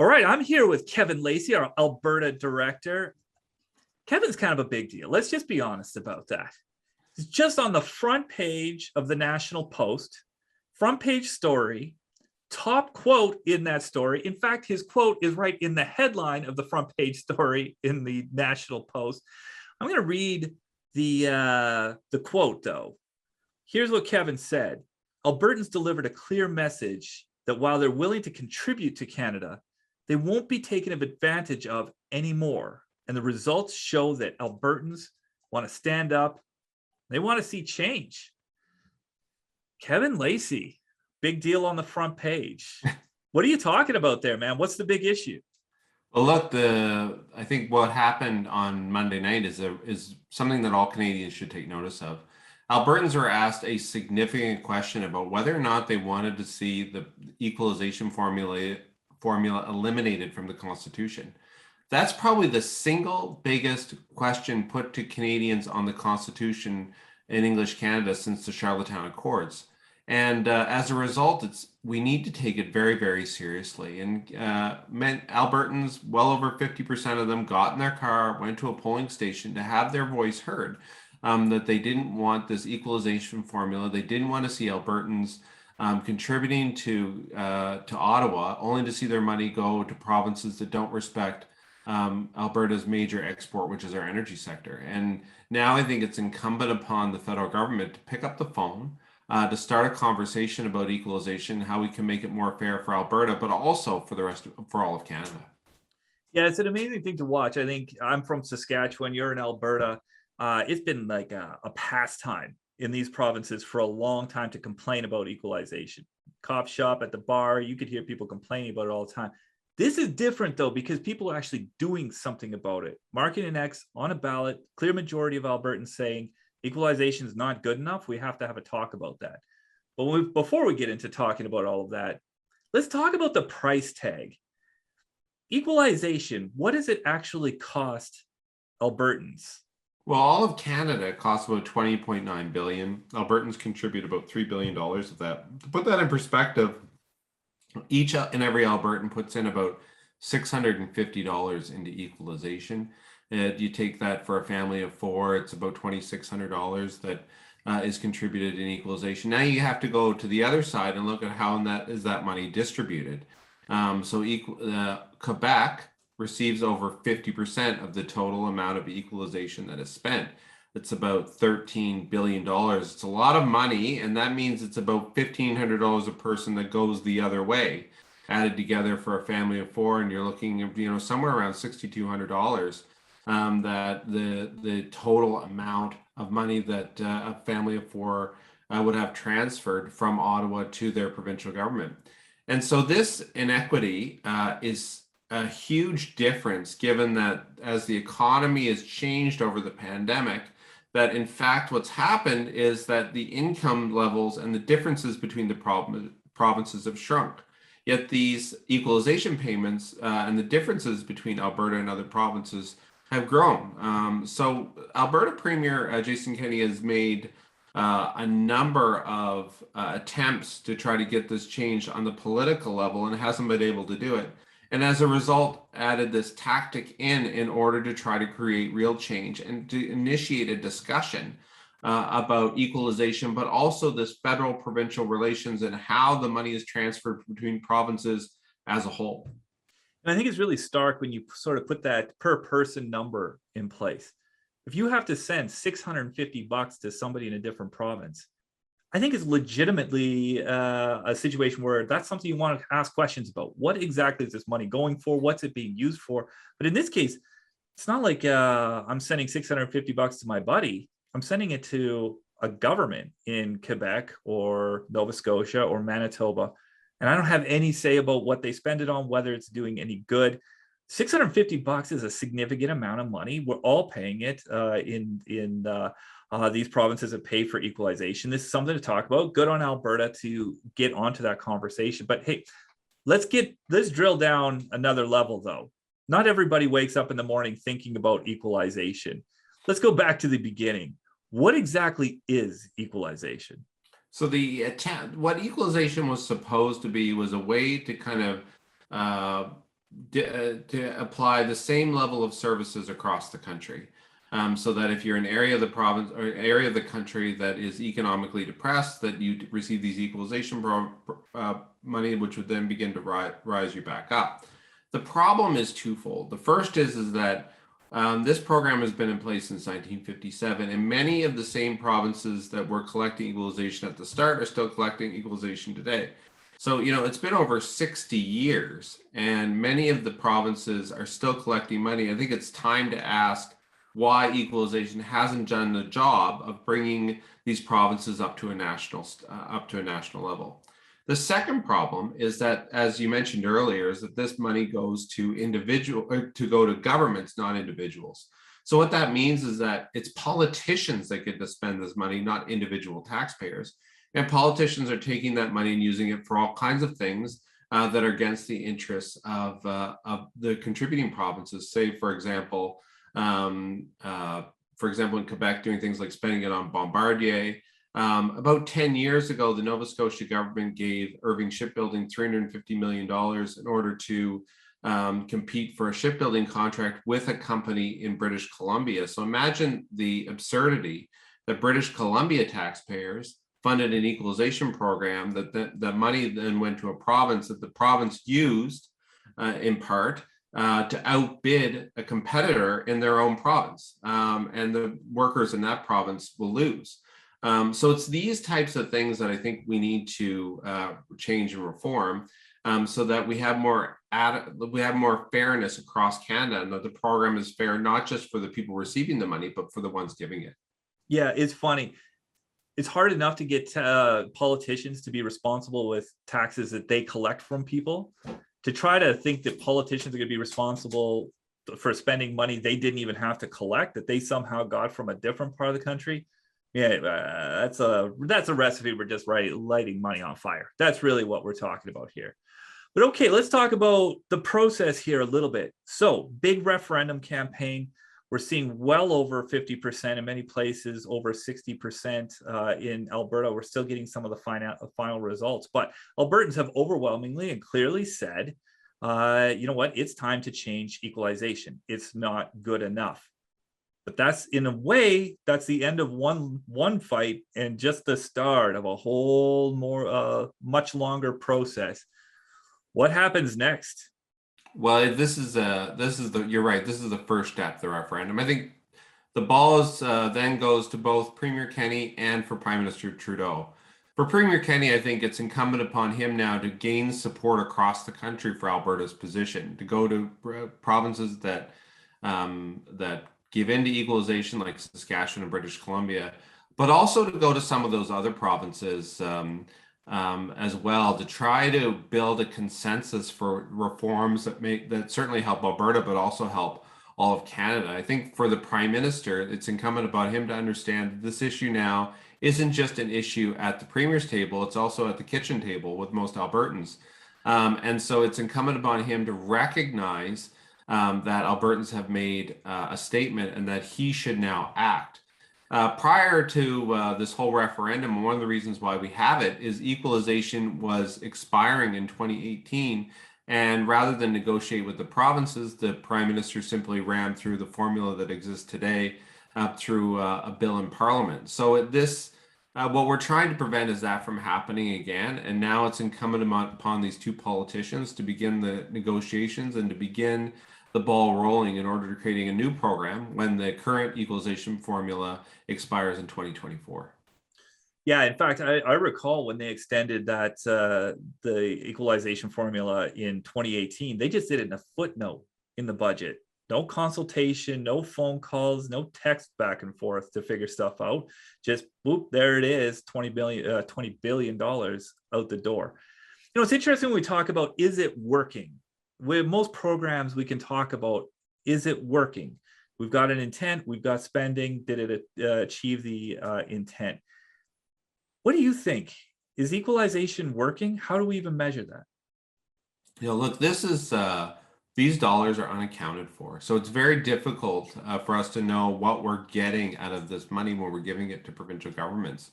All right, I'm here with Kevin Lacey, our Alberta Director. Kevin's kind of a big deal. Let's just be honest about that. He's just on the front page of the National Post, front page story, top quote in that story. In fact, his quote is right in the headline of the front page story in the National Post. I'm going to read the quote, though. Here's what Kevin said. Albertans delivered a clear message that while they're willing to contribute to Canada, they won't be taken advantage of anymore. And the results show that Albertans want to stand up. They want to see change. Kevin Lacey, big deal on the front page. What are you talking about there, man? What's the big issue? Well, look, I think what happened on Monday night is something that all Canadians should take notice of. Albertans were asked a significant question about whether or not they wanted to see the equalization formula eliminated from the Constitution. That's probably the single biggest question put to Canadians on the Constitution in English Canada since the Charlottetown Accords. And as a result, we need to take it very, very seriously. And Albertans, well over 50% of them got in their car, went to a polling station to have their voice heard, that they didn't want this equalization formula. They didn't want to see Albertans contributing to Ottawa, only to see their money go to provinces that don't respect Alberta's major export, which is our energy sector. And now I think it's incumbent upon the federal government to pick up the phone, to start a conversation about equalization, how we can make it more fair for Alberta, but also for all of Canada. Yeah, it's an amazing thing to watch. I think I'm from Saskatchewan, you're in Alberta. It's been like a pastime in these provinces for a long time to complain about equalization. Cop shop at the bar, you could hear people complaining about it all the time. This is different, though, because people are actually doing something about it. Marking an X on a ballot, clear majority of Albertans saying equalization is not good enough. We have to have a talk about that. But before we get into talking about all of that, let's talk about the price tag. Equalization, what does it actually cost Albertans? Well, all of Canada costs about $20.9 billion. Albertans contribute about $3 billion of that. To put that in perspective, each and every Albertan puts in about $650 into equalization. You take that for a family of four, it's about $2,600 that is contributed in equalization. Now you have to go to the other side and look at how that money distributed. Quebec receives over 50% of the total amount of equalization that is spent. It's about $13 billion. It's a lot of money, and that means it's about $1,500 a person that goes the other way, added together for a family of four, and you're looking at somewhere around $6,200. That the total amount of money that a family of four would have transferred from Ottawa to their provincial government. And so this inequity is a huge difference, given that as the economy has changed over the pandemic, that in fact what's happened is that the income levels and the differences between the provinces have shrunk. Yet these equalization payments and the differences between Alberta and other provinces have grown. So Alberta Premier Jason Kenney has made a number of attempts to try to get this changed on the political level and hasn't been able to do it. And as a result, added this tactic in order to try to create real change and to initiate a discussion about equalization, but also this federal-provincial relations and how the money is transferred between provinces as a whole. And I think it's really stark when you sort of put that per person number in place. If you have to send $650 to somebody in a different province, I think it's legitimately a situation where that's something you want to ask questions about. What exactly is this money going for? What's it being used for? But in this case, it's not like I'm sending $650 to my buddy. I'm sending it to a government in Quebec or Nova Scotia or Manitoba. And I don't have any say about what they spend it on, whether it's doing any good. $650 is a significant amount of money. We're all paying it in these provinces that pay for equalization. This is something to talk about. Good on Alberta to get onto that conversation. But hey, let's drill down another level, though. Not everybody wakes up in the morning thinking about equalization. Let's go back to the beginning. What exactly is equalization? So what equalization was supposed to be was a way to kind of to apply the same level of services across the country. So that if you're an area of the province or area of the country that is economically depressed, that you receive these equalization money, which would then begin to rise you back up. The problem is twofold. The first is that this program has been in place since 1957, and many of the same provinces that were collecting equalization at the start are still collecting equalization today. So, it's been over 60 years, and many of the provinces are still collecting money. I think it's time to ask why equalization hasn't done the job of bringing these provinces up to a national level. The second problem is that, as you mentioned earlier, is that this money goes to governments, not individuals. So what that means is that it's politicians that get to spend this money, not individual taxpayers. And politicians are taking that money and using it for all kinds of things that are against the interests of the contributing provinces. Say, for example, in Quebec, doing things like spending it on Bombardier. About 10 years ago, the Nova Scotia government gave Irving Shipbuilding $350 million in order to compete for a shipbuilding contract with a company in British Columbia. So imagine the absurdity that British Columbia taxpayers funded an equalization program that money then went to a province that the province used in part to outbid a competitor in their own province, and the workers in that province will lose. So it's these types of things that I think we need to change and reform, so that we have more fairness across Canada, and that the program is fair not just for the people receiving the money, but for the ones giving it. Yeah, it's funny. It's hard enough to get politicians to be responsible with taxes that they collect from people. To try to think that politicians are going to be responsible for spending money they didn't even have to collect, that they somehow got from a different part of the country. Yeah, that's a recipe for just lighting money on fire. That's really what we're talking about here. But okay, let's talk about the process here a little bit. So, big referendum campaign. We're seeing well over 50%, in many places over 60% in Alberta. We're still getting some of the final results, but Albertans have overwhelmingly and clearly said, you know what, it's time to change equalization. It's not good enough. But that's, in a way, that's the end of one fight and just the start of a whole much longer process. What happens next? Well, you're right. This is the first step, the referendum. I think the ball then goes to both Premier Kenney and for Prime Minister Trudeau. For Premier Kenney, I think it's incumbent upon him now to gain support across the country for Alberta's position, to go to provinces that give in to equalization, like Saskatchewan and British Columbia, but also to go to some of those other provinces as well, to try to build a consensus for reforms that certainly help Alberta, but also help all of Canada. I think for the Prime Minister, it's incumbent upon him to understand that this issue now isn't just an issue at the Premier's table, it's also at the kitchen table with most Albertans. And so it's incumbent upon him to recognize that Albertans have made a statement and that he should now act. Prior to this whole referendum, one of the reasons why we have it is equalization was expiring in 2018. And rather than negotiate with the provinces, the Prime Minister simply ran through the formula that exists today through a bill in Parliament. So what we're trying to prevent is that from happening again. And now it's incumbent upon these two politicians to begin the negotiations and to begin the ball rolling in order to creating a new program when the current equalization formula expires in 2024. Yeah, in fact, I recall when they extended the equalization formula in 2018, they just did it in a footnote in the budget. No consultation, no phone calls, no text back and forth to figure stuff out. Just boop, there it is, $20 billion out the door. It's interesting when we talk about, is it working? With most programs, we can talk about, is it working? We've got an intent, we've got spending. Did it achieve the intent? What do you think? Is equalization working? How do we even measure that? Look, these dollars are unaccounted for. So it's very difficult for us to know what we're getting out of this money when we're giving it to provincial governments,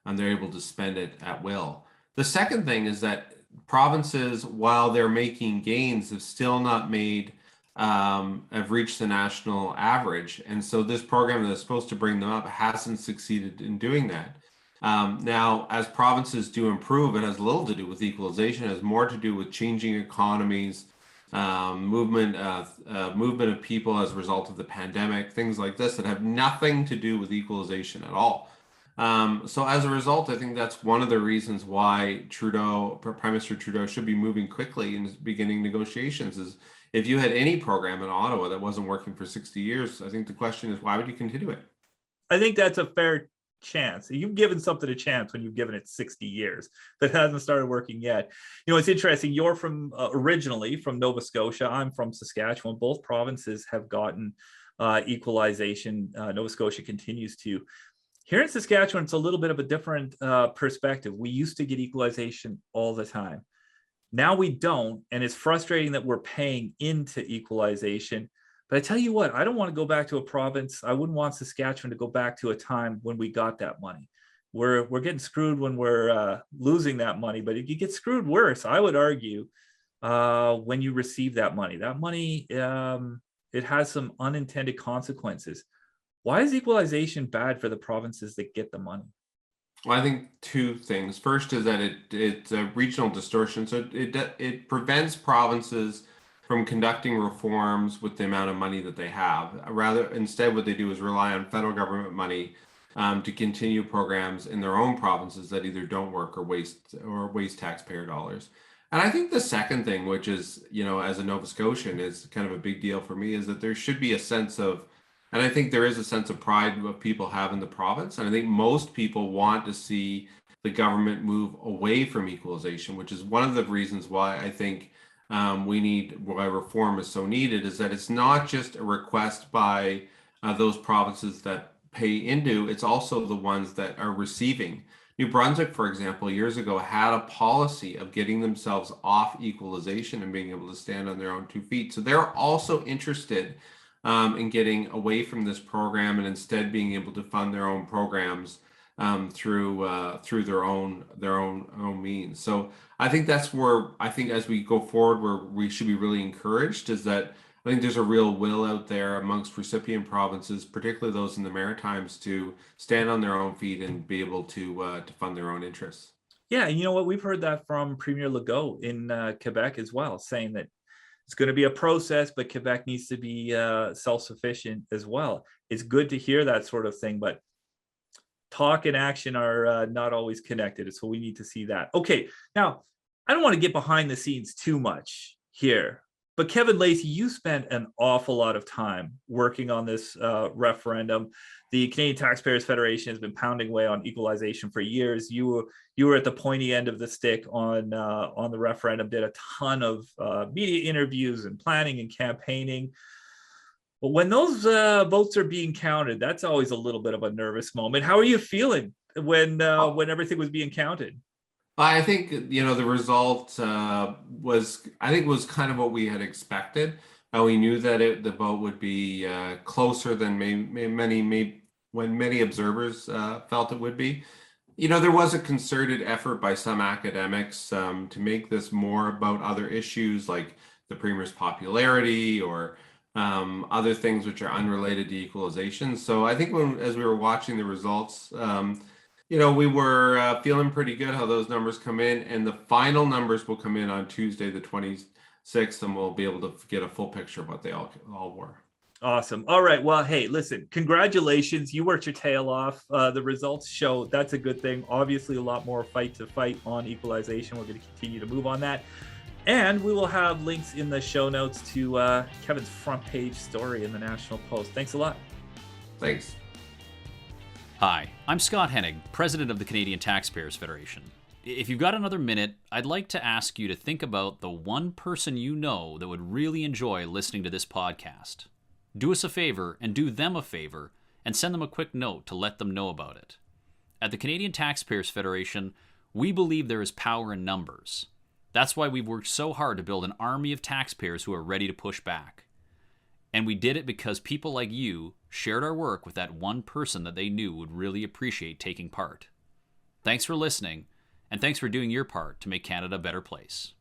and they're able to spend it at will. The second thing is that provinces, while they're making gains, have still not made have reached the national average. And so this program that is supposed to bring them up hasn't succeeded in doing that. Now, as provinces do improve, it has little to do with equalization. It has more to do with changing economies, movement of people as a result of the pandemic, things like this that have nothing to do with equalization at all. So as a result, I think that's one of the reasons why Prime Minister Trudeau should be moving quickly and beginning negotiations. Is if you had any program in Ottawa that wasn't working for 60 years, I think the question is, why would you continue it? I think that's a fair chance. You've given something a chance when you've given it 60 years that hasn't started working yet. It's interesting. You're from originally from Nova Scotia. I'm from Saskatchewan. Both provinces have gotten equalization. Nova Scotia continues to. Here in Saskatchewan, it's a little bit of a different perspective. We used to get equalization all the time. Now we don't, and it's frustrating that we're paying into equalization. But I tell you what, I don't want to go back to a province. I wouldn't want Saskatchewan to go back to a time when we got that money. We're getting screwed when we're losing that money, but you get screwed worse, I would argue, when you receive that money. That money, it has some unintended consequences. Why is equalization bad for the provinces that get the money? Well, I think two things. First is that it's a regional distortion, so it prevents provinces from conducting reforms with the amount of money that they have. Rather, instead, what they do is rely on federal government money to continue programs in their own provinces that either don't work or waste taxpayer dollars. And I think the second thing, which is, as a Nova Scotian, is kind of a big deal for me, is that there should be a sense of, and I think there is a sense of pride what people have in the province. And I think most people want to see the government move away from equalization, which is one of the reasons why I think why reform is so needed, is that it's not just a request by those provinces that pay into, it's also the ones that are receiving. New Brunswick, for example, years ago had a policy of getting themselves off equalization and being able to stand on their own 2 feet. So they're also interested in getting away from this program and instead being able to fund their own programs through their own means. So I think that's where I think as we go forward, where we should be really encouraged is that I think there's a real will out there amongst recipient provinces, particularly those in the Maritimes, to stand on their own feet and be able to fund their own interests. Yeah, and you know what? We've heard that from Premier Legault in Quebec as well, saying that it's going to be a process, but Quebec needs to be self-sufficient as well. It's good to hear that sort of thing, but talk and action are not always connected. So we need to see that. Okay, now I don't want to get behind the scenes too much here, but Kevin Lacey, you spent an awful lot of time working on this referendum. The Canadian Taxpayers Federation has been pounding away on equalization for years. You were at the pointy end of the stick on the referendum, did a ton of media interviews and planning and campaigning. But when those votes are being counted, that's always a little bit of a nervous moment. How are you feeling when everything was being counted? I think the result was kind of what we had expected. We knew that the vote would be closer than many observers felt it would be. There was a concerted effort by some academics to make this more about other issues like the Premier's popularity or other things which are unrelated to equalization. So I think as we were watching the results, we were feeling pretty good how those numbers come in, and the final numbers will come in on Tuesday, the 26th, and we'll be able to get a full picture of what they all were. Awesome. All right. Well, hey, listen, congratulations. You worked your tail off. The results show that's a good thing. Obviously, a lot more fight to fight on equalization. We're going to continue to move on that. And we will have links in the show notes to Kevin's front page story in the National Post. Thanks a lot. Thanks. Hi, I'm Scott Hennig, president of the Canadian Taxpayers Federation. If you've got another minute, I'd like to ask you to think about the one person you know that would really enjoy listening to this podcast. Do us a favor and do them a favor and send them a quick note to let them know about it. At the Canadian Taxpayers Federation, we believe there is power in numbers. That's why we've worked so hard to build an army of taxpayers who are ready to push back. And we did it because people like you shared our work with that one person that they knew would really appreciate taking part. Thanks for listening, And thanks for doing your part to make Canada a better place.